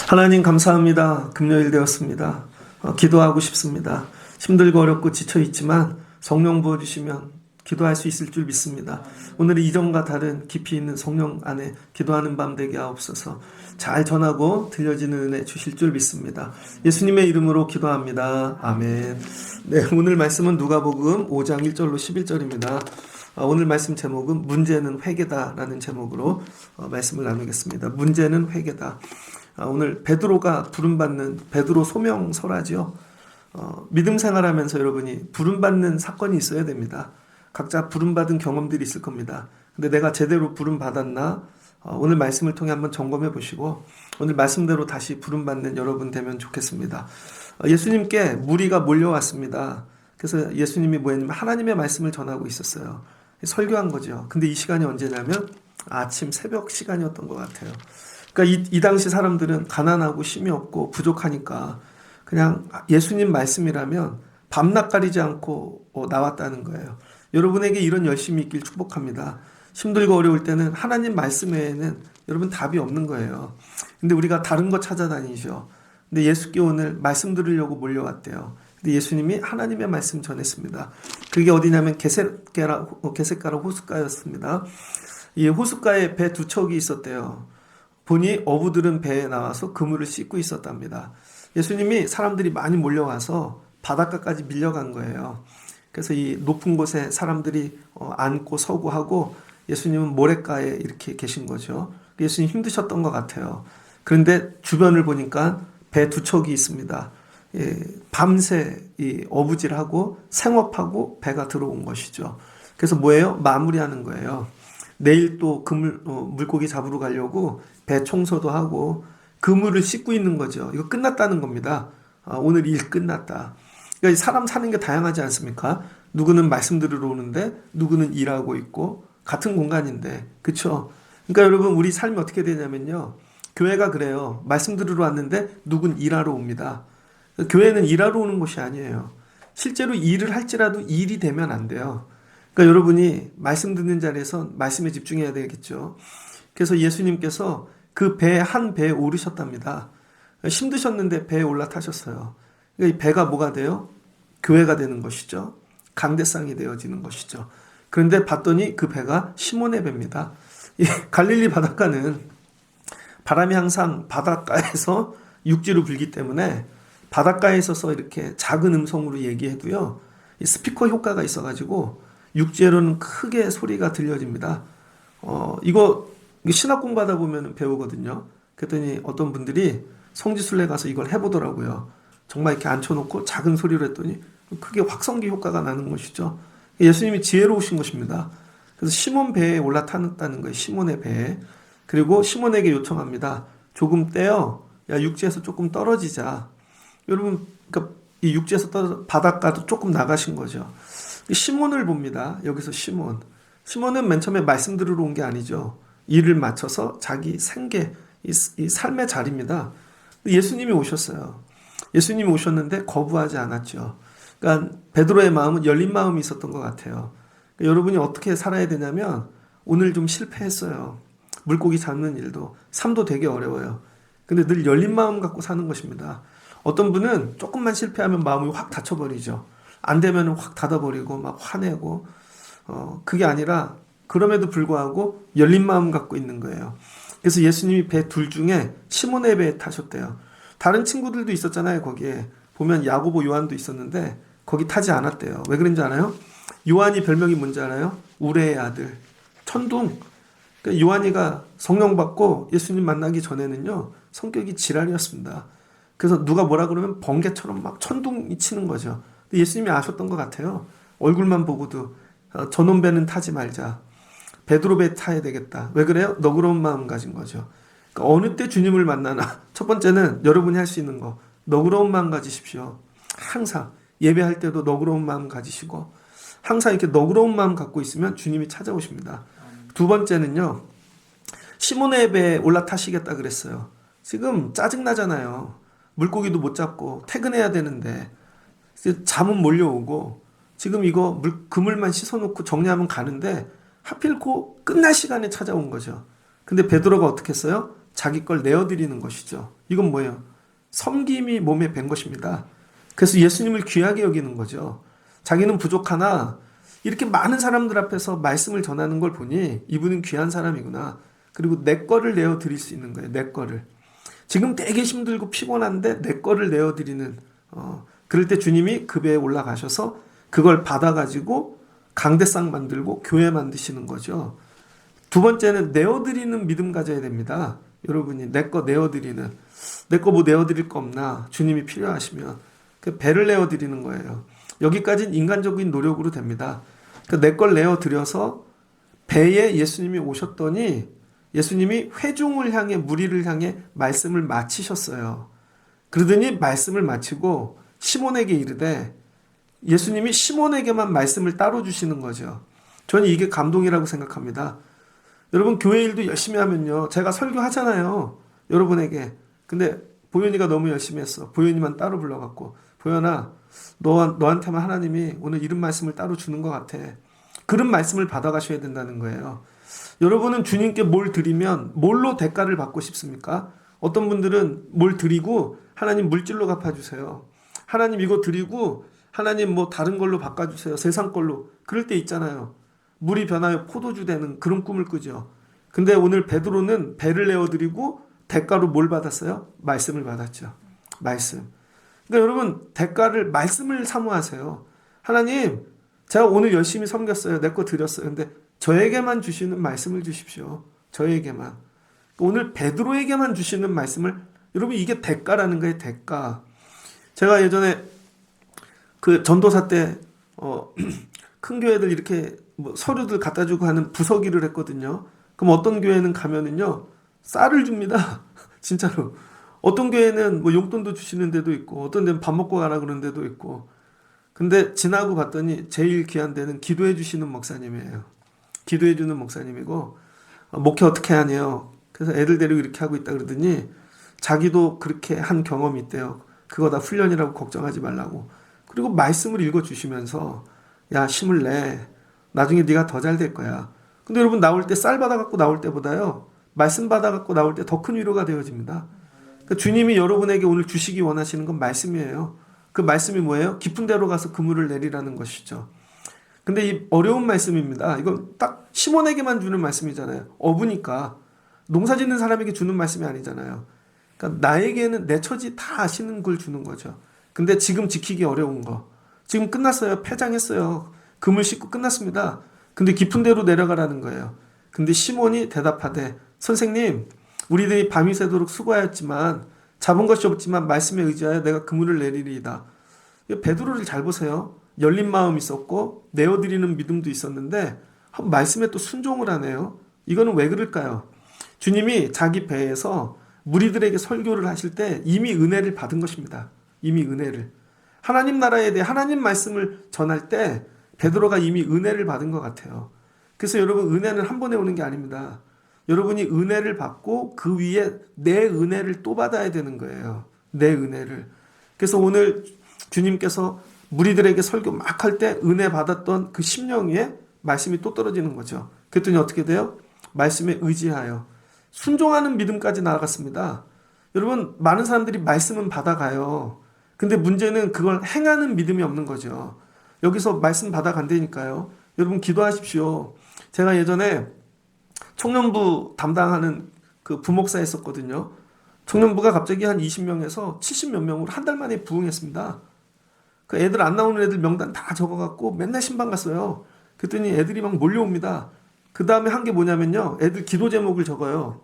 하나님 감사합니다. 금요일 되었습니다. 기도하고 싶습니다. 힘들고 어렵고 지쳐있지만 성령 부어주시면 기도할 수 있을 줄 믿습니다. 오늘은 이전과 다른 깊이 있는 성령 안에 기도하는 밤 되게 하옵소서. 잘 전하고 들려지는 은혜 주실 줄 믿습니다. 예수님의 이름으로 기도합니다. 아멘. 네, 오늘 말씀은 누가복음 5장 1절로 11절입니다. 오늘 말씀 제목은 문제는 회개다라는 제목으로 말씀을 나누겠습니다. 문제는 회개다. 오늘 베드로가 부름받는 베드로 소명설하죠. 믿음 생활하면서 여러분이 부름받는 사건이 있어야 됩니다. 각자 부름받은 경험들이 있을 겁니다. 근데 내가 제대로 부름받았나? 오늘 말씀을 통해 한번 점검해 보시고 오늘 말씀대로 다시 부름받는 여러분 되면 좋겠습니다. 예수님께 무리가 몰려왔습니다. 그래서 예수님이 뭐였냐면 하나님의 말씀을 전하고 있었어요. 설교한 거죠. 근데 이 시간이 언제냐면 아침 새벽 시간이었던 것 같아요. 그러니까 이 당시 사람들은 가난하고 힘이 없고 부족하니까 그냥 예수님 말씀이라면 밤낮 가리지 않고 나왔다는 거예요. 여러분에게 이런 열심이 있길 축복합니다. 힘들고 어려울 때는 하나님 말씀 외에는 여러분 답이 없는 거예요. 근데 우리가 다른 거 찾아다니죠. 근데 예수께 오늘 말씀 들으려고 몰려왔대요. 근데 예수님이 하나님의 말씀 전했습니다. 그게 어디냐면 게셋가라 호숫가였습니다. 이 호숫가에 배 두 척이 있었대요. 보니 어부들은 배에 나와서 그물을 씻고 있었답니다. 예수님이 사람들이 많이 몰려와서 바닷가까지 밀려간 거예요. 그래서 이 높은 곳에 사람들이 앉고 서고 하고 예수님은 모래가에 이렇게 계신 거죠. 예수님 힘드셨던 것 같아요. 그런데 주변을 보니까 배 두 척이 있습니다. 밤새 이 어부질하고 생업하고 배가 들어온 것이죠. 그래서 뭐예요? 마무리하는 거예요. 내일 또 물고기 잡으러 가려고 배 청소도 하고 그물을 씻고 있는 거죠. 이거 끝났다는 겁니다. 오늘 일 끝났다. 그러니까 사람 사는 게 다양하지 않습니까? 누구는 말씀 들으러 오는데 누구는 일하고 있고 같은 공간인데 그렇죠? 그러니까 여러분 우리 삶이 어떻게 되냐면요. 교회가 그래요. 말씀 들으러 왔는데 누군 일하러 옵니다. 교회는 일하러 오는 곳이 아니에요. 실제로 일을 할지라도 일이 되면 안 돼요. 그러니까 여러분이 말씀 듣는 자리에서 말씀에 집중해야 되겠죠. 그래서 예수님께서 그 한 배에 오르셨답니다. 힘드셨는데 배에 올라타셨어요. 그러니까 이 배가 뭐가 돼요? 교회가 되는 것이죠. 강대상이 되어지는 것이죠. 그런데 봤더니 그 배가 시몬의 배입니다. 이 갈릴리 바닷가는 바람이 항상 바닷가에서 육지로 불기 때문에 바닷가에 있어서 이렇게 작은 음성으로 얘기해도요. 이 스피커 효과가 있어가지고 육지로는 크게 소리가 들려집니다. 이거 신학 공부하다 보면 배우거든요. 그랬더니 어떤 분들이 성지순례 가서 이걸 해보더라고요. 정말 이렇게 앉혀놓고 작은 소리로 했더니 크게 확성기 효과가 나는 것이죠. 예수님이 지혜로우신 것입니다. 그래서 시몬 배에 올라탔다는 거예요. 시몬의 배에. 그리고 시몬에게 요청합니다. 조금 떼어 야 육지에서 조금 떨어지자. 여러분 그러니까 이 육지에서 바닷가도 조금 나가신 거죠. 시몬을 봅니다. 여기서 시몬은 맨 처음에 말씀 들으러 온 게 아니죠. 일을 마쳐서 자기 생계, 이 삶의 자리입니다. 예수님이 오셨어요. 예수님이 오셨는데 거부하지 않았죠. 그러니까 베드로의 마음은 열린 마음이 있었던 것 같아요. 그러니까 여러분이 어떻게 살아야 되냐면 오늘 좀 실패했어요. 물고기 잡는 일도 삶도 되게 어려워요. 근데 늘 열린 마음 갖고 사는 것입니다. 어떤 분은 조금만 실패하면 마음이 확 닫혀버리죠. 안 되면 확 닫아버리고 막 화내고 그게 아니라 그럼에도 불구하고 열린 마음 갖고 있는 거예요. 그래서 예수님이 배 둘 중에 시몬의 배에 타셨대요. 다른 친구들도 있었잖아요. 거기에 보면 야고보 요한도 있었는데 거기 타지 않았대요. 왜 그런지 알아요? 요한이 별명이 뭔지 알아요? 우레의 아들 천둥. 그러니까 요한이가 성령 받고 예수님 만나기 전에는요 성격이 지랄이었습니다. 그래서 누가 뭐라 그러면 번개처럼 막 천둥이 치는 거죠. 예수님이 아셨던 것 같아요. 얼굴만 보고도 저놈 배는 타지 말자. 베드로 배 타야 되겠다. 왜 그래요? 너그러운 마음 가진 거죠. 그러니까 어느 때 주님을 만나나 첫 번째는 여러분이 할 수 있는 거 너그러운 마음 가지십시오. 항상 예배할 때도 너그러운 마음 가지시고 항상 이렇게 너그러운 마음 갖고 있으면 주님이 찾아오십니다. 두 번째는요. 시몬의 배에 올라타시겠다 그랬어요. 지금 짜증나잖아요. 물고기도 못 잡고 퇴근해야 되는데 잠은 몰려오고 지금 이거 그물만 씻어놓고 정리하면 가는데 하필 그 끝날 시간에 찾아온 거죠. 근데 베드로가 어떻게 했어요? 자기 걸 내어드리는 것이죠. 이건 뭐예요? 섬김이 몸에 밴 것입니다. 그래서 예수님을 귀하게 여기는 거죠. 자기는 부족하나 이렇게 많은 사람들 앞에서 말씀을 전하는 걸 보니 이분은 귀한 사람이구나. 그리고 내 거를 내어드릴 수 있는 거예요. 내 거를. 지금 되게 힘들고 피곤한데 내 거를 내어드리는 그럴 때 주님이 그 배에 올라가셔서 그걸 받아가지고 강대상 만들고 교회 만드시는 거죠. 두 번째는 내어드리는 믿음 가져야 됩니다. 여러분이 내 거 내어드리는, 내 거 뭐 내어드릴 거 없나? 주님이 필요하시면 그 배를 내어드리는 거예요. 여기까지는 인간적인 노력으로 됩니다. 내 걸 내어드려서 배에 예수님이 오셨더니 예수님이 회중을 향해 무리를 향해 말씀을 마치셨어요. 그러더니 말씀을 마치고 시몬에게 이르되 예수님이 시몬에게만 말씀을 따로 주시는 거죠. 저는 이게 감동이라고 생각합니다. 여러분 교회 일도 열심히 하면요. 제가 설교하잖아요. 여러분에게. 근데 보현이가 너무 열심히 했어. 보현이만 따로 불러갖고 보현아 너한테만 하나님이 오늘 이런 말씀을 따로 주는 것 같아. 그런 말씀을 받아가셔야 된다는 거예요. 여러분은 주님께 뭘 드리면 뭘로 대가를 받고 싶습니까? 어떤 분들은 뭘 드리고 하나님 물질로 갚아주세요. 하나님 이거 드리고 하나님 뭐 다른 걸로 바꿔주세요. 세상 걸로. 그럴 때 있잖아요. 물이 변하여 포도주 되는 그런 꿈을 꾸죠. 근데 오늘 베드로는 배를 내어드리고 대가로 뭘 받았어요? 말씀을 받았죠. 말씀. 그러니까 여러분 대가를 말씀을 사모하세요. 하나님 제가 오늘 열심히 섬겼어요. 내 거 드렸어요. 근데 저에게만 주시는 말씀을 주십시오. 저에게만. 오늘 베드로에게만 주시는 말씀을 여러분 이게 대가라는 거예요. 대가. 제가 예전에 그 전도사 때 큰 교회들 이렇게 뭐 서류들 갖다 주고 하는 부서기를 했거든요. 그럼 어떤 교회는 가면은요 쌀을 줍니다. 진짜로. 어떤 교회는 뭐 용돈도 주시는 데도 있고 어떤 데는 밥 먹고 가라 그러는 데도 있고. 근데 지나고 봤더니 제일 귀한 데는 기도해 주시는 목사님이에요. 기도해 주는 목사님이고 목회 어떻게 하냐요. 그래서 애들 데리고 이렇게 하고 있다 그러더니 자기도 그렇게 한 경험이 있대요. 그거 다 훈련이라고 걱정하지 말라고. 그리고 말씀을 읽어주시면서 야 힘을 내. 나중에 네가 더 잘 될 거야. 근데 여러분 나올 때 쌀 받아갖고 나올 때보다요. 말씀 받아갖고 나올 때 더 큰 위로가 되어집니다. 그러니까 주님이 여러분에게 오늘 주시기 원하시는 건 말씀이에요. 그 말씀이 뭐예요? 깊은 데로 가서 그물을 내리라는 것이죠. 근데 이 어려운 말씀입니다. 이건 딱 시몬에게만 주는 말씀이잖아요. 어부니까 농사 짓는 사람에게 주는 말씀이 아니잖아요. 그러니까 나에게는 내 처지 다 아시는 걸 주는 거죠. 근데 지금 지키기 어려운 거. 지금 끝났어요. 폐장했어요. 그물 씻고 끝났습니다. 근데 깊은 데로 내려가라는 거예요. 근데 시몬이 대답하되 선생님 우리들이 밤이 새도록 수고하였지만 잡은 것이 없지만 말씀에 의지하여 내가 그물을 내리리이다. 베드로를 잘 보세요. 열린 마음이 있었고 내어드리는 믿음도 있었는데 말씀에 또 순종을 하네요. 이거는 왜 그럴까요? 주님이 자기 배에서 무리들에게 설교를 하실 때 이미 은혜를 받은 것입니다. 이미 은혜를. 하나님 나라에 대해 하나님 말씀을 전할 때 베드로가 이미 은혜를 받은 것 같아요. 그래서 여러분 은혜는 한 번에 오는 게 아닙니다. 여러분이 은혜를 받고 그 위에 내 은혜를 또 받아야 되는 거예요. 내 은혜를. 그래서 오늘 주님께서 무리들에게 설교 막 할 때 은혜 받았던 그 심령 위에 말씀이 또 떨어지는 거죠. 그랬더니 어떻게 돼요? 말씀에 의지하여 순종하는 믿음까지 나아갔습니다. 여러분 많은 사람들이 말씀은 받아가요. 근데 문제는 그걸 행하는 믿음이 없는 거죠. 여기서 말씀 받아간다니까요. 여러분 기도하십시오. 제가 예전에 청년부 담당하는 그 부목사 했었거든요. 청년부가 갑자기 한 20명에서 70몇 명으로 한 달 만에 부흥했습니다. 그 애들 안 나오는 애들 명단 다 적어갖고 맨날 신방 갔어요. 그랬더니 애들이 막 몰려옵니다. 그 다음에 한 게 뭐냐면요. 애들 기도 제목을 적어요.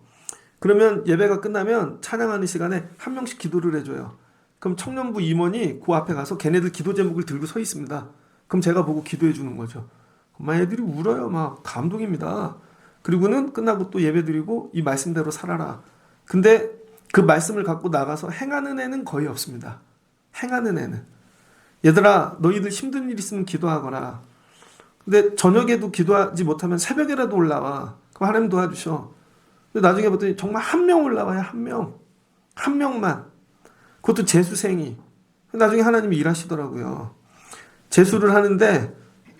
그러면 예배가 끝나면 찬양하는 시간에 한 명씩 기도를 해줘요. 그럼 청년부 임원이 그 앞에 가서 걔네들 기도 제목을 들고 서 있습니다. 그럼 제가 보고 기도해 주는 거죠. 막 애들이 울어요. 막 감동입니다. 그리고는 끝나고 또 예배 드리고 이 말씀대로 살아라. 근데 그 말씀을 갖고 나가서 행하는 애는 거의 없습니다. 행하는 애는. 얘들아 너희들 힘든 일 있으면 기도하거라. 근데 저녁에도 기도하지 못하면 새벽에라도 올라와. 그럼 하나님 도와주셔. 근데 나중에 봤더니 정말 한 명 올라와요. 한 명. 한 명만. 그것도 재수생이. 나중에 하나님이 일하시더라고요. 재수를 하는데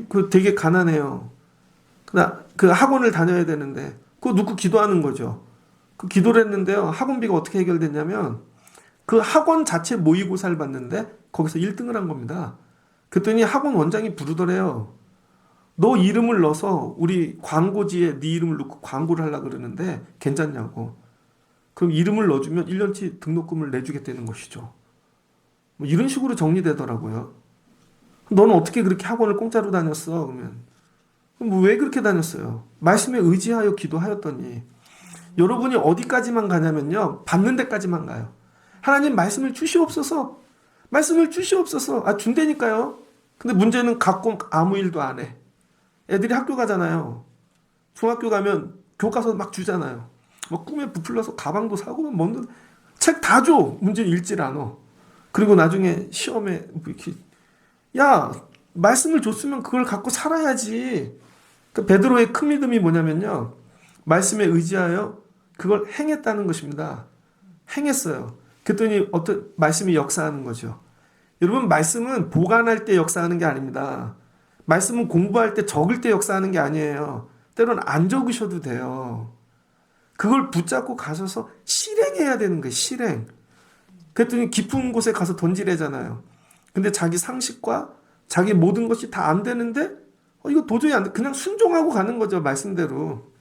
그 되게 가난해요. 그 학원을 다녀야 되는데 그거 놓고 기도하는 거죠. 그 기도를 했는데요. 학원비가 어떻게 해결됐냐면 그 학원 자체 모의고사를 봤는데 거기서 1등을 한 겁니다. 그랬더니 학원 원장이 부르더래요. 너 이름을 넣어서 우리 광고지에 네 이름을 넣고 광고를 하려고 그러는데 괜찮냐고. 그럼 이름을 넣어주면 1년치 등록금을 내주겠다는 것이죠. 뭐 이런 식으로 정리되더라고요. 너는 어떻게 그렇게 학원을 공짜로 다녔어? 그러면 뭐 왜 그렇게 다녔어요? 말씀에 의지하여 기도하였더니. 여러분이 어디까지만 가냐면요, 받는 데까지만 가요. 하나님 말씀을 주시옵소서. 말씀을 주시옵소서. 아, 준다니까요. 근데 문제는 갖고 아무 일도 안 해. 애들이 학교 가잖아요. 중학교 가면 교과서 막 주잖아요. 뭐 꿈에 부풀려서 가방도 사고 먹는 책 다 줘. 문제는 읽질 않아. 그리고 나중에 시험에 뭐 이렇게 야, 말씀을 줬으면 그걸 갖고 살아야지. 그 베드로의 큰 믿음이 뭐냐면요, 말씀에 의지하여 그걸 행했다는 것입니다. 행했어요. 그랬더니 어떤 말씀이 역사하는 거죠. 여러분, 말씀은 보관할 때 역사하는 게 아닙니다. 말씀은 공부할 때 적을 때 역사하는 게 아니에요. 때로는 안 적으셔도 돼요. 그걸 붙잡고 가셔서 실행해야 되는 거예요. 실행. 그랬더니 깊은 곳에 가서 던지래잖아요. 근데 자기 상식과 자기 모든 것이 다 안 되는데 이거 도저히 안 돼. 그냥 순종하고 가는 거죠. 말씀대로.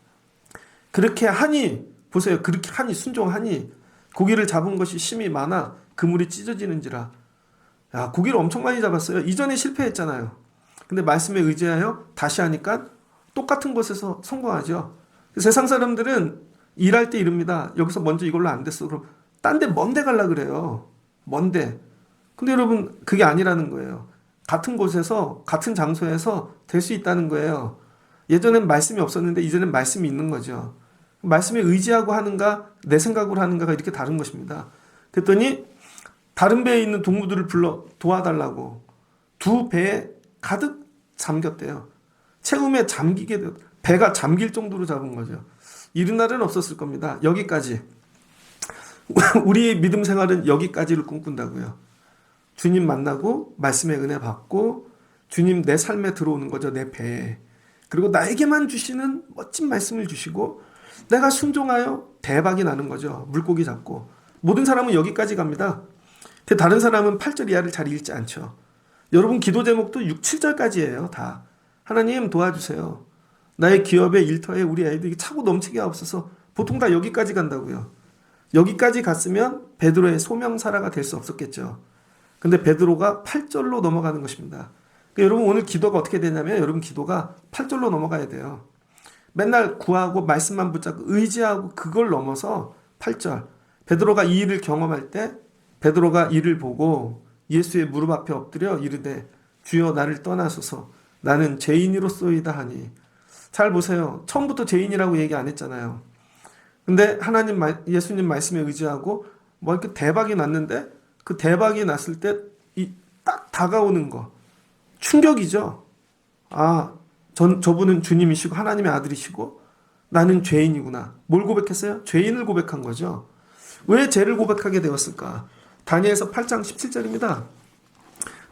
그렇게 하니 보세요. 그렇게 하니 순종하니 고기를 잡은 것이 심이 많아 그물이 찢어지는지라. 야, 고기를 엄청 많이 잡았어요. 이전에 실패했잖아요. 근데 말씀에 의지하여 다시 하니까 똑같은 곳에서 성공하죠. 세상 사람들은 일할 때 이럽니다. 여기서 먼저 이걸로 안 됐어. 그럼 딴 데 먼 데 가려고 그래요. 먼 데. 근데 여러분, 그게 아니라는 거예요. 같은 곳에서 같은 장소에서 될 수 있다는 거예요. 예전엔 말씀이 없었는데 이제는 말씀이 있는 거죠. 말씀에 의지하고 하는가 내 생각으로 하는가가 이렇게 다른 것입니다. 그랬더니 다른 배에 있는 동무들을 불러 도와달라고 두 배에 가득 잠겼대요. 채움에 잠기게 배가 잠길 정도로 잡은 거죠. 이런 날은 없었을 겁니다. 여기까지. 우리의 믿음 생활은 여기까지를 꿈꾼다고요. 주님 만나고 말씀의 은혜 받고 주님 내 삶에 들어오는 거죠. 내 배에. 그리고 나에게만 주시는 멋진 말씀을 주시고 내가 순종하여 대박이 나는 거죠. 물고기 잡고. 모든 사람은 여기까지 갑니다. 근데 다른 사람은 8절 이하를 잘 읽지 않죠. 여러분 기도 제목도 6, 7절까지예요. 다. 하나님 도와주세요. 나의 기업의 일터에 우리 애들이 차고 넘치게 하옵소서. 보통 다 여기까지 간다고요. 여기까지 갔으면 베드로의 소명사라가 될 수 없었겠죠. 근데 베드로가 8절로 넘어가는 것입니다. 그러니까 여러분 오늘 기도가 어떻게 되냐면 여러분 기도가 8절로 넘어가야 돼요. 맨날 구하고 말씀만 붙잡고 의지하고 그걸 넘어서 8절. 베드로가 이 일을 경험할 때 베드로가 이를 보고 예수의 무릎 앞에 엎드려 이르되 주여 나를 떠나소서 나는 죄인이로소이다 하니. 잘 보세요. 처음부터 죄인이라고 얘기 안 했잖아요. 근데 하나님 예수님 말씀에 의지하고 뭐 이렇게 대박이 났는데 그 대박이 났을 때 이 딱 다가오는 거 충격이죠. 아, 저분은 주님이시고 하나님의 아들이시고 나는 죄인이구나. 뭘 고백했어요? 죄인을 고백한 거죠. 왜 죄를 고백하게 되었을까? 다니엘서 8장 17절입니다.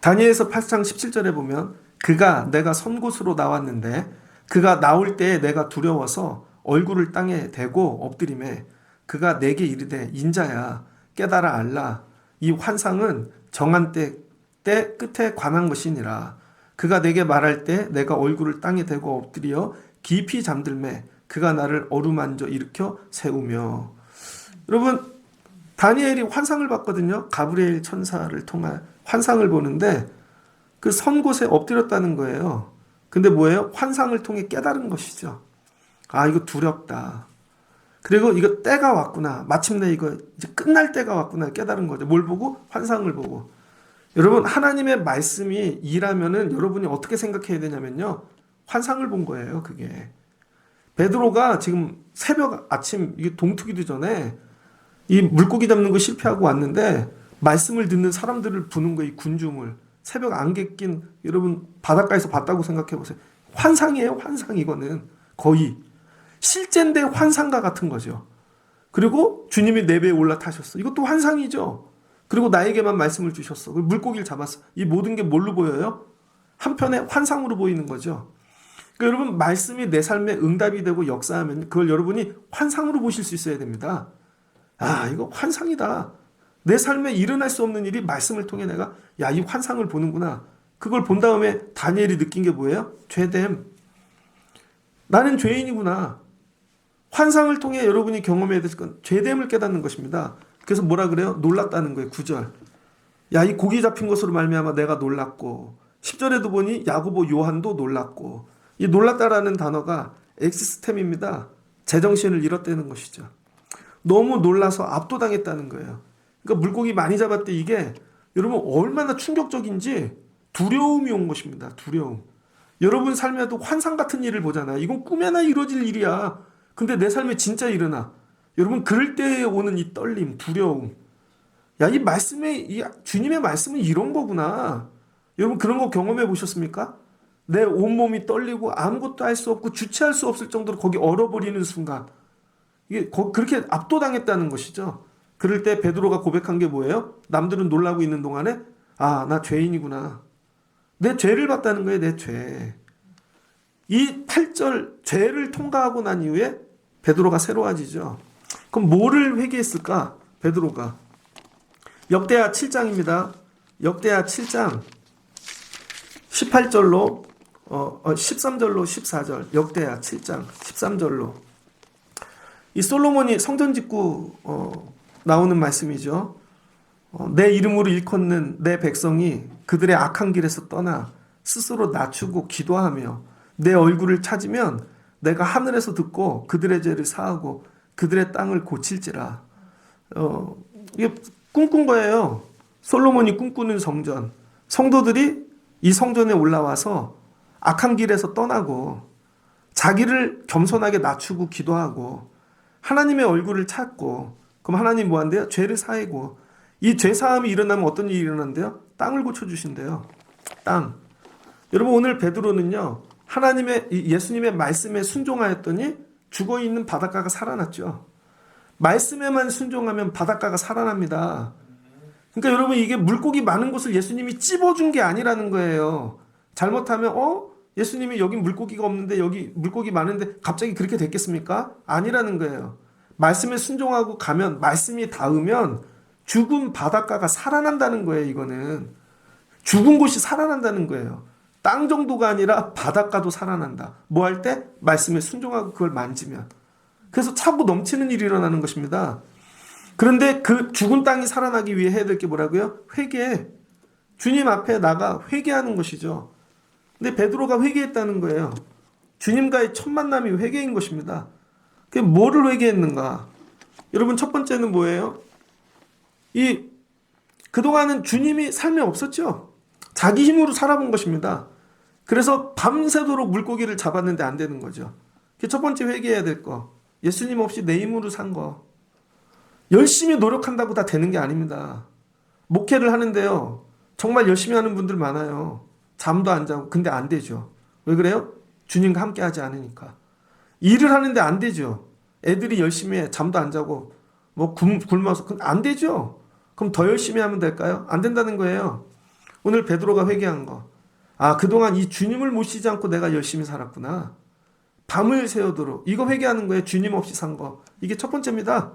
다니엘서 8장 17절에 보면 그가 내가 선 곳으로 나왔는데 그가 나올 때에 내가 두려워서 얼굴을 땅에 대고 엎드리매 그가 내게 이르되 인자야 깨달아 알라 이 환상은 정한 때 끝에 관한 것이니라. 그가 내게 말할 때 내가 얼굴을 땅에 대고 엎드려 깊이 잠들매 그가 나를 어루만져 일으켜 세우며. 여러분 다니엘이 환상을 봤거든요. 가브리엘 천사를 통한 환상을 보는데 그 선 곳에 엎드렸다는 거예요. 근데 뭐예요? 환상을 통해 깨달은 것이죠. 아, 이거 두렵다. 그리고 이거 때가 왔구나. 마침내 이거 이제 끝날 때가 왔구나. 깨달은 거죠. 뭘 보고? 환상을 보고. 여러분 하나님의 말씀이 일하면은 여러분이 어떻게 생각해야 되냐면요. 환상을 본 거예요. 그게. 베드로가 지금 새벽 아침 이게 동트기도 전에 이 물고기 잡는 거 실패하고 왔는데 말씀을 듣는 사람들을 부는 거예요. 이 군중을. 새벽 안개 낀 여러분 바닷가에서 봤다고 생각해 보세요. 환상이에요. 환상 이거는. 거의. 실제인데 환상과 같은 거죠. 그리고 주님이 내 배에 올라타셨어. 이것도 환상이죠. 그리고 나에게만 말씀을 주셨어. 그리고 물고기를 잡았어. 이 모든 게 뭘로 보여요? 한편의 환상으로 보이는 거죠. 그러니까 여러분, 말씀이 내 삶에 응답이 되고 역사하면 그걸 여러분이 환상으로 보실 수 있어야 됩니다. 아, 이거 환상이다. 내 삶에 일어날 수 없는 일이 말씀을 통해 내가 야, 이 환상을 보는구나. 그걸 본 다음에 다니엘이 느낀 게 뭐예요? 죄됨. 나는 죄인이구나. 환상을 통해 여러분이 경험해야 될 건 죄됨을 깨닫는 것입니다. 그래서 뭐라 그래요? 놀랐다는 거예요. 9절. 야, 이 고기 잡힌 것으로 말미암아 내가 놀랐고, 10절에도 보니 야고보 요한도 놀랐고, 이 놀랐다라는 단어가 엑시스템입니다. 제정신을 잃었다는 것이죠. 너무 놀라서 압도당했다는 거예요. 그러니까 물고기 많이 잡았대. 이게 여러분 얼마나 충격적인지 두려움이 온 것입니다. 두려움. 여러분 삶에도 환상 같은 일을 보잖아요. 이건 꿈에나 이루어질 일이야. 근데 내 삶에 진짜 일어나. 여러분 그럴 때 오는 이 떨림, 두려움. 야, 이 주님의 말씀은 이런 거구나. 여러분 그런 거 경험해 보셨습니까? 내 온몸이 떨리고 아무것도 할 수 없고 주체할 수 없을 정도로 거기 얼어버리는 순간. 이게 그렇게 압도당했다는 것이죠. 그럴 때 베드로가 고백한 게 뭐예요? 남들은 놀라고 있는 동안에 아, 나 죄인이구나. 내 죄를 봤다는 거예요. 내 죄. 이 8절 죄를 통과하고 난 이후에 베드로가 새로워지죠. 그럼 뭐를 회개했을까? 베드로가. 역대하 7장입니다. 역대하 7장 18절로 13절로 14절. 역대하 7장 13절로. 이 솔로몬이 성전 짓고 나오는 말씀이죠. 내 이름으로 일컫는 내 백성이 그들의 악한 길에서 떠나 스스로 낮추고 기도하며 내 얼굴을 찾으면 내가 하늘에서 듣고 그들의 죄를 사하고 그들의 땅을 고칠지라. 이게 꿈꾼 거예요. 솔로몬이 꿈꾸는 성전. 성도들이 이 성전에 올라와서 악한 길에서 떠나고 자기를 겸손하게 낮추고 기도하고 하나님의 얼굴을 찾고, 그럼 하나님 뭐 한대요? 죄를 사하고. 이 죄사함이 일어나면 어떤 일이 일어난대요? 땅을 고쳐주신대요. 땅. 여러분 오늘 베드로는요, 예수님의 말씀에 순종하였더니 죽어있는 바닷가가 살아났죠. 말씀에만 순종하면 바닷가가 살아납니다. 그러니까 여러분 이게 물고기 많은 곳을 예수님이 찝어준 게 아니라는 거예요. 잘못하면 예수님이 여기 물고기가 없는데 여기 물고기 많은데 갑자기 그렇게 됐겠습니까? 아니라는 거예요. 말씀에 순종하고 가면, 말씀이 닿으면 죽은 바닷가가 살아난다는 거예요. 이거는 죽은 곳이 살아난다는 거예요. 땅 정도가 아니라 바닷가도 살아난다. 뭐 할 때? 말씀에 순종하고 그걸 만지면. 그래서 차고 넘치는 일이 일어나는 것입니다. 그런데 그 죽은 땅이 살아나기 위해 해야 될 게 뭐라고요? 회개. 주님 앞에 나가 회개하는 것이죠. 근데 베드로가 회개했다는 거예요. 주님과의 첫 만남이 회개인 것입니다. 그게 뭐를 회개했는가? 여러분 첫 번째는 뭐예요? 그동안은 주님이 삶에 없었죠. 자기 힘으로 살아본 것입니다. 그래서 밤새도록 물고기를 잡았는데 안 되는 거죠. 그게 첫 번째 회개해야 될 거. 예수님 없이 내 힘으로 산 거. 열심히 노력한다고 다 되는 게 아닙니다. 목회를 하는데요, 정말 열심히 하는 분들 많아요. 잠도 안 자고. 근데 안 되죠. 왜 그래요? 주님과 함께 하지 않으니까. 일을 하는데 안 되죠. 애들이 열심히 해. 잠도 안 자고 뭐 굶어서. 안 되죠. 그럼 더 열심히 하면 될까요? 안 된다는 거예요. 오늘 베드로가 회개한 거. 아, 그동안 이 주님을 모시지 않고 내가 열심히 살았구나. 밤을 새우도록. 이거 회개하는 거예요. 주님 없이 산 거. 이게 첫 번째입니다.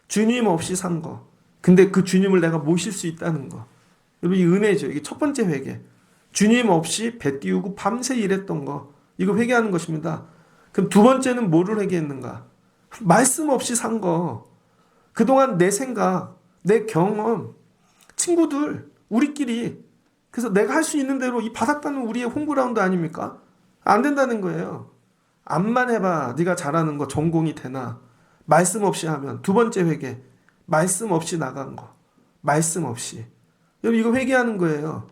주님 없이 산 거. 근데 그 주님을 내가 모실 수 있다는 거. 여러분 이 은혜죠. 이게 첫 번째 회개. 주님 없이 배 띄우고 밤새 일했던 거. 이거 회개하는 것입니다. 그럼 두 번째는 뭐를 회개했는가? 말씀 없이 산 거. 그동안 내 생각, 내 경험, 친구들, 우리끼리. 그래서 내가 할 수 있는 대로 이 바닷가는 우리의 홈그라운드 아닙니까? 안 된다는 거예요. 암만 해봐. 네가 잘하는 거 전공이 되나? 말씀 없이 하면. 두 번째 회개. 말씀 없이 나간 거. 말씀 없이. 여러분 이거 회개하는 거예요.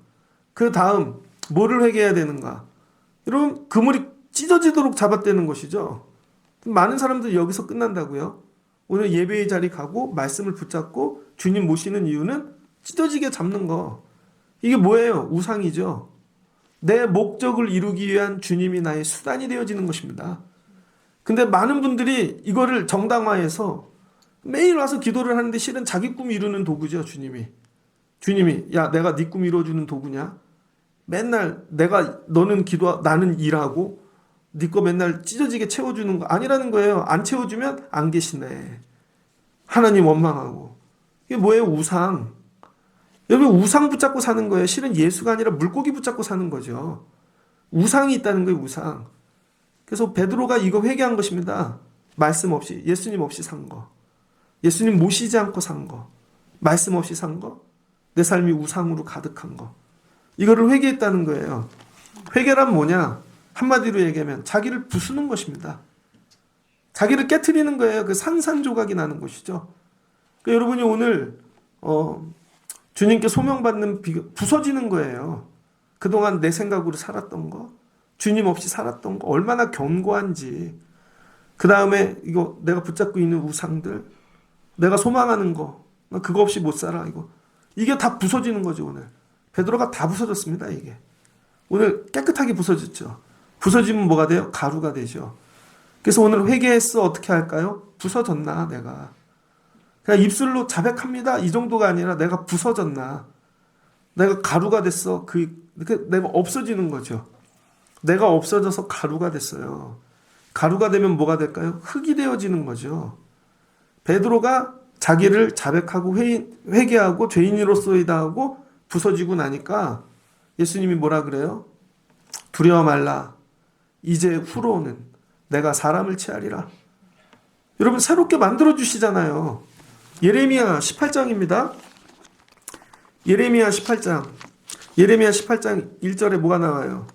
그 다음 뭐를 회개해야 되는가? 여러분 그물이 찢어지도록 잡았다는 것이죠. 많은 사람들이 여기서 끝난다고요. 오늘 예배의 자리 가고 말씀을 붙잡고 주님 모시는 이유는 찢어지게 잡는 거. 이게 뭐예요? 우상이죠. 내 목적을 이루기 위한 주님이 나의 수단이 되어지는 것입니다. 근데 많은 분들이 이거를 정당화해서 매일 와서 기도를 하는데 실은 자기 꿈 이루는 도구죠. 주님이. 주님이 야 내가 네 꿈 이루어주는 도구냐? 맨날 너는 나는 일하고 네 거 맨날 찢어지게 채워주는 거 아니라는 거예요. 안 채워주면 안 계시네. 하나님 원망하고. 이게 뭐예요? 우상. 여러분 우상 붙잡고 사는 거예요. 실은 예수가 아니라 물고기 붙잡고 사는 거죠. 우상이 있다는 거예요. 우상. 그래서 베드로가 이거 회개한 것입니다. 말씀 없이 예수님 없이 산 거. 예수님 모시지 않고 산 거. 말씀 없이 산 거. 내 삶이 우상으로 가득한 거. 이거를 회개했다는 거예요. 회개란 뭐냐? 한마디로 얘기하면 자기를 부수는 것입니다. 자기를 깨트리는 거예요. 그 산산조각이 나는 것이죠. 그러니까 여러분이 오늘 주님께 소명받는 부서지는 거예요. 그동안 내 생각으로 살았던 거, 주님 없이 살았던 거 얼마나 견고한지. 그 다음에 이거 내가 붙잡고 있는 우상들, 내가 소망하는 거, 나 그거 없이 못 살아. 이게 다 부서지는 거죠. 오늘 베드로가 다 부서졌습니다. 이게 오늘 깨끗하게 부서졌죠. 부서지면 뭐가 돼요? 가루가 되죠. 그래서 오늘 회개했어. 어떻게 할까요? 부서졌나 내가. 그냥 입술로 자백합니다. 이 정도가 아니라 내가 부서졌나. 내가 가루가 됐어. 내가 없어지는 거죠. 내가 없어져서 가루가 됐어요. 가루가 되면 뭐가 될까요? 흙이 되어지는 거죠. 베드로가 자기를 자백하고 회개하고 죄인으로서이다 하고 부서지고 나니까 예수님이 뭐라 그래요? 두려워 말라. 이제 후로는 내가 사람을 취하리라. 여러분 새롭게 만들어 주시잖아요. 예레미야 18장입니다. 예레미야 18장 1절에 뭐가 나와요?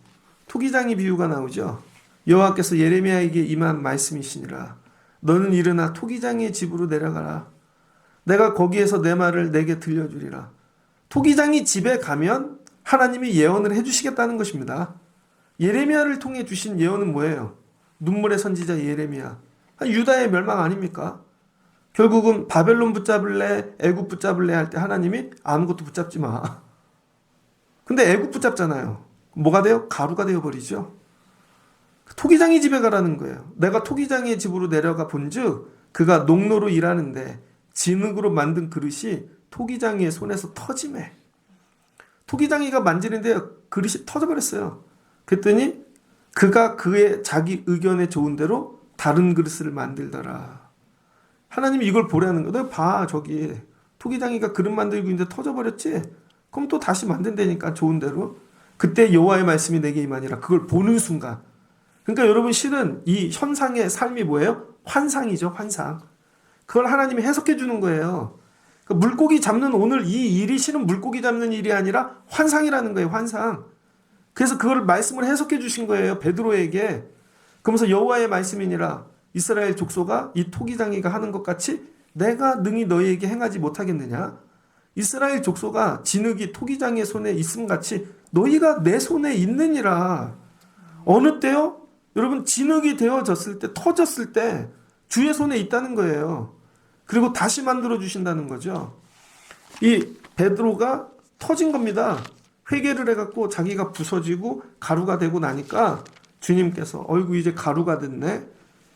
토기장이 비유가 나오죠. 여호와께서 예레미야에게 임한 말씀이시니라. 너는 일어나 토기장의 집으로 내려가라. 내가 거기에서 내 말을 내게 들려주리라. 토기장이 집에 가면 하나님이 예언을 해주시겠다는 것입니다. 예레미야를 통해 주신 예언은 뭐예요? 눈물의 선지자 예레미야. 유다의 멸망 아닙니까? 결국은 바벨론 붙잡을래, 애굽 붙잡을래 할 때 하나님이 아무것도 붙잡지 마. 근데 애굽 붙잡잖아요. 뭐가 돼요? 가루가 되어버리죠. 토기장이 집에 가라는 거예요. 내가 토기장의 집으로 내려가 본즉 그가 농로로 일하는데 진흙으로 만든 그릇이 토기장이의 손에서 터지매. 토기장이가 만지는데 그릇이 터져버렸어요. 그랬더니 그가 그의 자기 의견에 좋은 대로 다른 그릇을 만들더라. 하나님이 이걸 보라는 거예요. 봐 저기 토기장이가 그릇 만들고 있는데 터져버렸지? 그럼 또 다시 만든다니까 좋은 대로. 그때 여호와의 말씀이 내게 임하니라. 그걸 보는 순간. 그러니까 여러분 실은 이 현상의 삶이 뭐예요? 환상이죠. 환상. 그걸 하나님이 해석해 주는 거예요. 그러니까 물고기 잡는 오늘 이 일이 실은 물고기 잡는 일이 아니라 환상이라는 거예요. 환상. 그래서 그걸 말씀을 해석해 주신 거예요. 베드로에게. 그러면서 여호와의 말씀이니라. 이스라엘 족속아 이 토기장이가 하는 것 같이 내가 능히 너희에게 행하지 못하겠느냐. 이스라엘 족속아 진흙이 토기장의 손에 있음 같이 너희가 내 손에 있느니라. 어느 때요? 여러분 진흙이 되어졌을 때 터졌을 때 주의 손에 있다는 거예요. 그리고 다시 만들어 주신다는 거죠. 이 베드로가 터진 겁니다. 회개를 해갖고 자기가 부서지고 가루가 되고 나니까 주님께서 어이구 이제 가루가 됐네.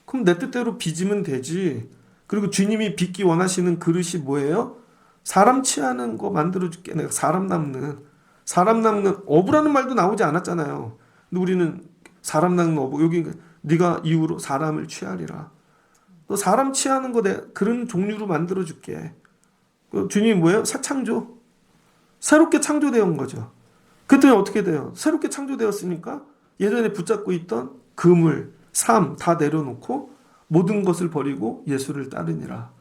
그럼 내 뜻대로 빚으면 되지. 그리고 주님이 빚기 원하시는 그릇이 뭐예요? 사람 취하는 거 만들어줄게. 내가 사람 남는 어부라는 말도 나오지 않았잖아요. 근데 우리는 사람 남는 어부. 여기 네가 이후로 사람을 취하리라. 너 사람 취하는 거 내가 그런 종류로 만들어줄게. 주님이 뭐예요? 새 창조. 새롭게 창조되어 온 거죠. 그랬더니 어떻게 돼요? 새롭게 창조되었으니까 예전에 붙잡고 있던 그물, 삶 다 내려놓고 모든 것을 버리고 예수를 따르니라.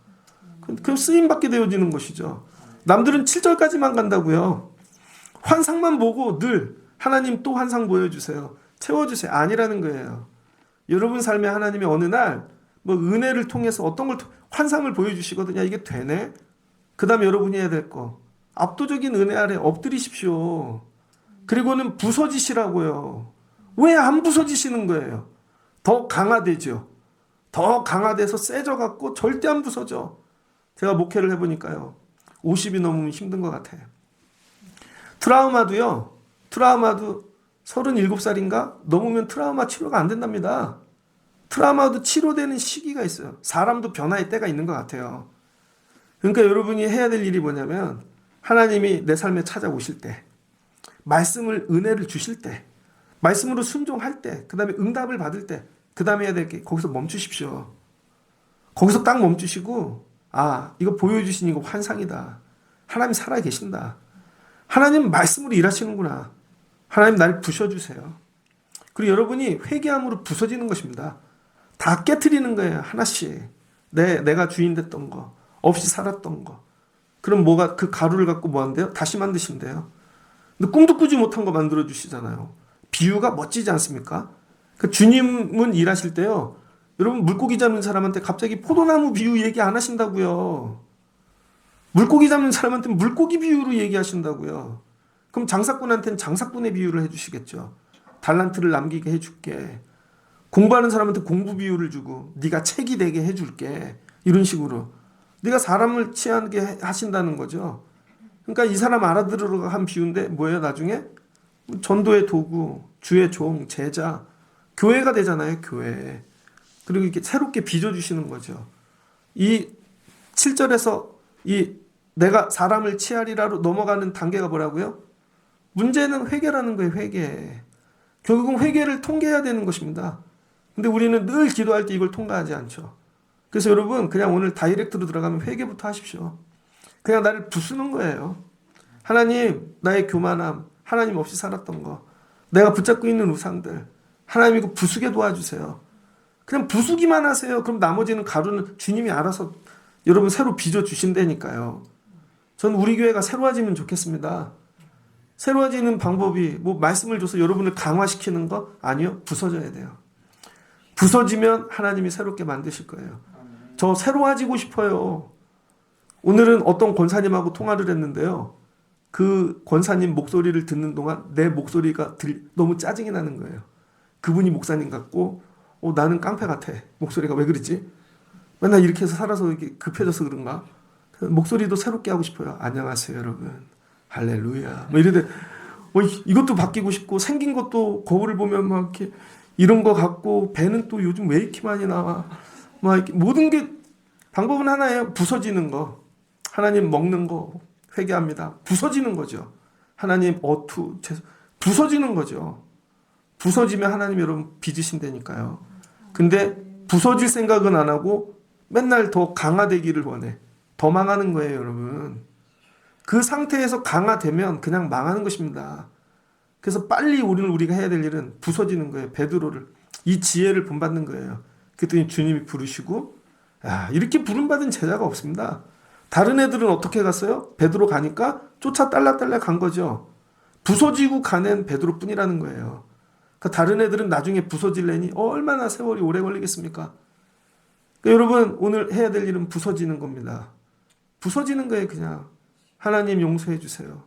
그럼 쓰임받게 되어지는 것이죠. 남들은 7절까지만 간다고요. 환상만 보고 늘 하나님 또 환상 보여주세요. 채워주세요. 아니라는 거예요. 여러분 삶에 하나님이 어느 날 뭐 은혜를 통해서 어떤 걸 환상을 보여주시거든요. 이게 되네. 그 다음에 여러분이 해야 될 거. 압도적인 은혜 아래 엎드리십시오. 그리고는 부서지시라고요. 왜 안 부서지시는 거예요? 더 강화되죠. 더 강화돼서 세져갖고 절대 안 부서져. 제가 목회를 해보니까요. 50이 넘으면 힘든 것 같아요. 트라우마도 37살인가? 넘으면 트라우마 치료가 안 된답니다. 트라우마도 치료되는 시기가 있어요. 사람도 변화의 때가 있는 것 같아요. 그러니까 여러분이 해야 될 일이 뭐냐면 하나님이 내 삶에 찾아오실 때, 말씀을 은혜를 주실 때, 말씀으로 순종할 때, 그 다음에 응답을 받을 때, 그 다음에 해야 될 게 거기서 멈추십시오. 거기서 딱 멈추시고, 아, 이거 보여주신 이거 환상이다. 하나님 살아 계신다. 하나님 말씀으로 일하시는구나. 하나님 나를 부셔주세요. 그리고 여러분이 회개함으로 부서지는 것입니다. 다 깨트리는 거예요. 하나씩. 내가 주인 됐던 거, 없이 살았던 거. 그럼 뭐가 그 가루를 갖고 뭐 한대요? 다시 만드신대요. 근데 꿈도 꾸지 못한 거 만들어 주시잖아요. 비유가 멋지지 않습니까? 그 주님은 일하실 때요. 여러분 물고기 잡는 사람한테 갑자기 포도나무 비유 얘기 안 하신다고요. 물고기 잡는 사람한테 물고기 비유로 얘기하신다고요. 그럼 장사꾼한테는 장사꾼의 비유를 해주시겠죠. 달란트를 남기게 해줄게. 공부하는 사람한테 공부 비유를 주고 네가 책이 되게 해줄게. 이런 식으로. 네가 사람을 취하게 하신다는 거죠. 그러니까 이 사람 알아들으러 한 비유인데 뭐예요 나중에? 전도의 도구, 주의 종, 제자, 교회가 되잖아요. 교회. 그리고 이렇게 새롭게 빚어주시는 거죠. 이 7절에서 이 내가 사람을 치하리라로 넘어가는 단계가 뭐라고요? 문제는 회개라는 거예요. 회개. 결국은 회개를 통과해야 되는 것입니다. 근데 우리는 늘 기도할 때 이걸 통과하지 않죠. 그래서 여러분 그냥 오늘 다이렉트로 들어가면 회개부터 하십시오. 그냥 나를 부수는 거예요. 하나님 나의 교만함, 하나님 없이 살았던 거, 내가 붙잡고 있는 우상들, 하나님 이거 부수게 도와주세요. 그냥 부수기만 하세요. 그럼 나머지는 가루는 주님이 알아서 여러분 새로 빚어주신다니까요. 저는 우리 교회가 새로워지면 좋겠습니다. 새로워지는 방법이 뭐 말씀을 줘서 여러분을 강화시키는 거? 아니요. 부서져야 돼요. 부서지면 하나님이 새롭게 만드실 거예요. 저 새로워지고 싶어요. 오늘은 어떤 권사님하고 통화를 했는데요. 그 권사님 목소리를 듣는 동안 내 목소리가 너무 짜증이 나는 거예요. 그분이 목사님 같고 나는 깡패 같아. 목소리가 왜 그러지? 맨날 이렇게 해서 살아서 이렇게 급해져서 그런가? 목소리도 새롭게 하고 싶어요. 안녕하세요 여러분. 할렐루야. 뭐 이러는데 이것도 바뀌고 싶고 생긴 것도 거울을 보면 막 이렇게 이런 거 같고 배는 또 요즘 왜 이렇게 많이 나와? 막 이렇게 모든 게 방법은 하나예요. 부서지는 거. 하나님 먹는 거 회개합니다. 부서지는 거죠. 하나님 부서지는 거죠. 부서지면 하나님 여러분 빚으신다니까요. 근데 부서질 생각은 안 하고 맨날 더 강화되기를 원해. 더 망하는 거예요, 여러분. 그 상태에서 강화되면 그냥 망하는 것입니다. 그래서 빨리 우리가 해야 될 일은 부서지는 거예요. 베드로를. 이 지혜를 본받는 거예요. 그랬더니 주님이 부르시고 이렇게 부름받은 제자가 없습니다. 다른 애들은 어떻게 갔어요? 베드로 가니까 쫓아 딸락딸락 간 거죠. 부서지고 가는 베드로뿐이라는 거예요. 그러니까 다른 애들은 나중에 부서질래니 얼마나 세월이 오래 걸리겠습니까? 그러니까 여러분 오늘 해야 될 일은 부서지는 겁니다. 부서지는 거예요. 그냥 하나님 용서해 주세요.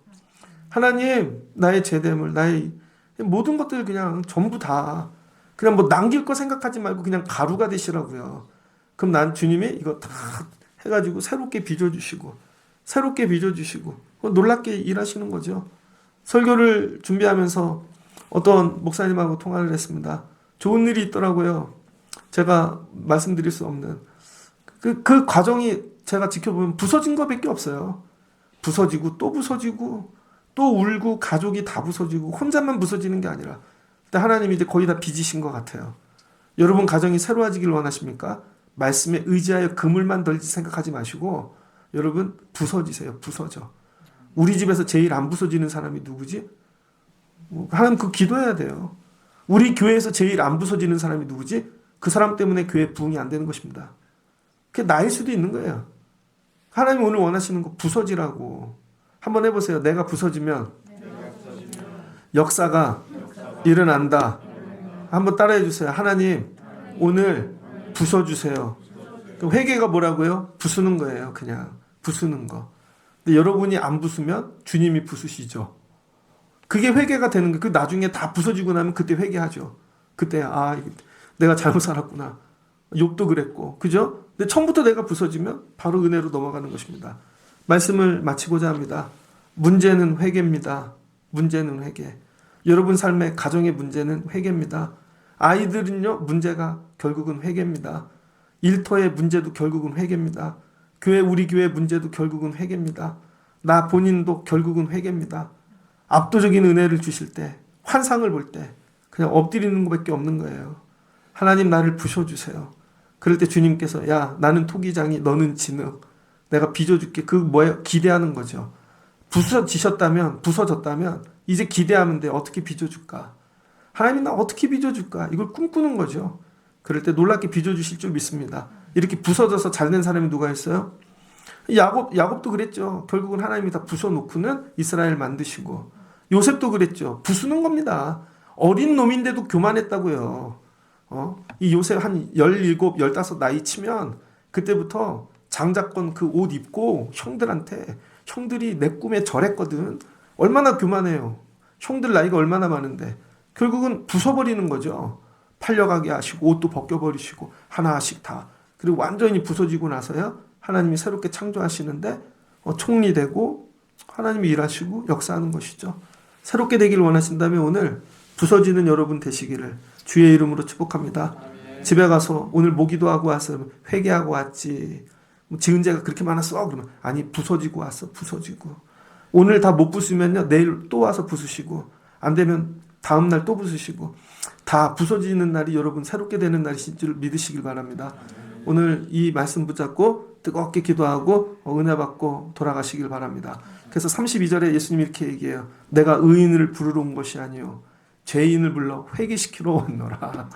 하나님 나의 제됨을 나의 모든 것들 그냥 전부 다 그냥 뭐 남길 거 생각하지 말고 그냥 가루가 되시라고요. 그럼 난 주님이 이거 다 해가지고 새롭게 빚어주시고 놀랍게 일하시는 거죠. 설교를 준비하면서 어떤 목사님하고 통화를 했습니다. 좋은 일이 있더라고요. 제가 말씀드릴 수 없는 그 과정이 제가 지켜보면 부서진 것밖에 없어요. 부서지고 또 부서지고 또 울고 가족이 다 부서지고 혼자만 부서지는 게 아니라 하나님이 이제 거의 다 빚으신 것 같아요. 여러분 가정이 새로워지길 원하십니까? 말씀에 의지하여 그물만 덜지 생각하지 마시고 여러분 부서지세요. 부서져. 우리 집에서 제일 안 부서지는 사람이 누구지? 하나님 그 기도해야 돼요. 우리 교회에서 제일 안 부서지는 사람이 누구지? 그 사람 때문에 교회 부흥이 안 되는 것입니다. 그게 나일 수도 있는 거예요. 하나님 오늘 원하시는 거 부서지라고. 한번 해보세요. 내가 부서지면 역사가 일어난다. 한번 따라해 주세요. 하나님 오늘 부숴주세요. 회개가 뭐라고요? 부수는 거예요. 그냥 부수는 거. 근데 여러분이 안 부수면 주님이 부수시죠. 그게 회개가 되는 거예요. 그 나중에 다 부서지고 나면 그때 회개하죠. 그때 내가 잘못 살았구나. 욥도 그랬고 그죠? 근데 처음부터 내가 부서지면 바로 은혜로 넘어가는 것입니다. 말씀을 마치고자 합니다. 문제는 회개입니다. 문제는 회개. 여러분 삶의 가정의 문제는 회개입니다. 아이들은요 문제가 결국은 회개입니다. 일터의 문제도 결국은 회개입니다. 우리 교회 문제도 결국은 회개입니다. 나 본인도 결국은 회개입니다. 압도적인 은혜를 주실 때, 환상을 볼 때 그냥 엎드리는 것밖에 없는 거예요. 하나님 나를 부셔주세요. 그럴 때 주님께서 야 나는 토기장이 너는 진흙 내가 빚어줄게. 그 뭐예요? 기대하는 거죠. 부서졌다면 이제 기대하면 돼. 어떻게 빚어줄까? 하나님이 나 어떻게 빚어줄까? 이걸 꿈꾸는 거죠. 그럴 때 놀랍게 빚어주실 줄 믿습니다. 이렇게 부서져서 잘된 사람이 누가 있어요? 야곱도 그랬죠. 결국은 하나님이 다 부숴놓고는 이스라엘 만드시고, 요셉도 그랬죠. 부수는 겁니다. 어린 놈인데도 교만했다고요. 이 요셉 한 17, 15 나이 치면 그때부터 장자권 그 옷 입고 형들이 내 꿈에 절했거든. 얼마나 교만해요. 형들 나이가 얼마나 많은데 결국은 부숴버리는 거죠. 팔려가게 하시고 옷도 벗겨버리시고 하나씩 다. 그리고 완전히 부서지고 나서야 하나님이 새롭게 창조하시는데 총리되고 하나님이 일하시고 역사하는 것이죠. 새롭게 되길 원하신다면 오늘 부서지는 여러분 되시기를 주의 이름으로 축복합니다. 집에 가서 오늘 모기도 하고 와서 회개하고 왔지. 지은 죄가 그렇게 많았어? 그러면 아니 부서지고 왔어. 부서지고. 오늘 다 못 부수면요 내일 또 와서 부수시고 안 되면 다음 날 또 부수시고 다 부서지는 날이 여러분 새롭게 되는 날이신 줄 믿으시길 바랍니다. 오늘 이 말씀 붙잡고 뜨겁게 기도하고 은혜 받고 돌아가시길 바랍니다. 그래서 32절에 예수님이 이렇게 얘기해요. 내가 의인을 부르러 온 것이 아니요 죄인을 불러 회개시키러 왔노라.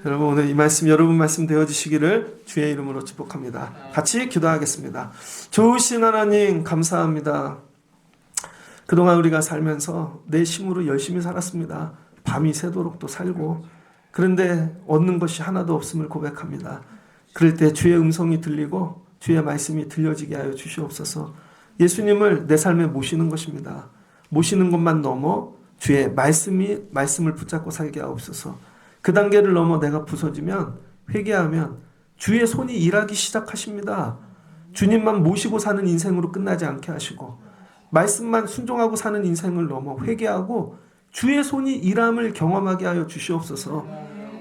여러분 오늘 이 말씀 여러분 말씀 되어지시기를 주의 이름으로 축복합니다. 같이 기도하겠습니다. 좋으신 하나님 감사합니다. 그동안 우리가 살면서 내 힘으로 열심히 살았습니다. 밤이 새도록 또 살고 그런데 얻는 것이 하나도 없음을 고백합니다. 그럴 때 주의 음성이 들리고 주의 말씀이 들려지게 하여 주시옵소서. 예수님을 내 삶에 모시는 것입니다. 모시는 것만 넘어 주의 말씀을 붙잡고 살게 하옵소서. 그 단계를 넘어 내가 부서지면 회개하면 주의 손이 일하기 시작하십니다. 주님만 모시고 사는 인생으로 끝나지 않게 하시고 말씀만 순종하고 사는 인생을 넘어 회개하고 주의 손이 일함을 경험하게 하여 주시옵소서.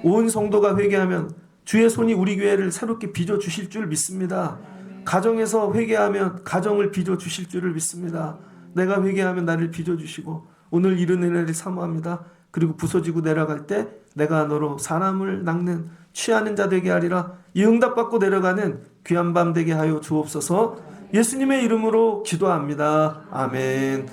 온 성도가 회개하면 주의 손이 우리 교회를 새롭게 빚어주실 줄 믿습니다. 가정에서 회개하면 가정을 빚어주실 줄을 믿습니다. 내가 회개하면 나를 빚어주시고 오늘 이른 은혜를 사모합니다. 그리고 부서지고 내려갈 때 내가 너로 사람을 낚는 취하는 자 되게 하리라. 이 응답받고 내려가는 귀한 밤 되게 하여 주옵소서. 예수님의 이름으로 기도합니다. 아멘.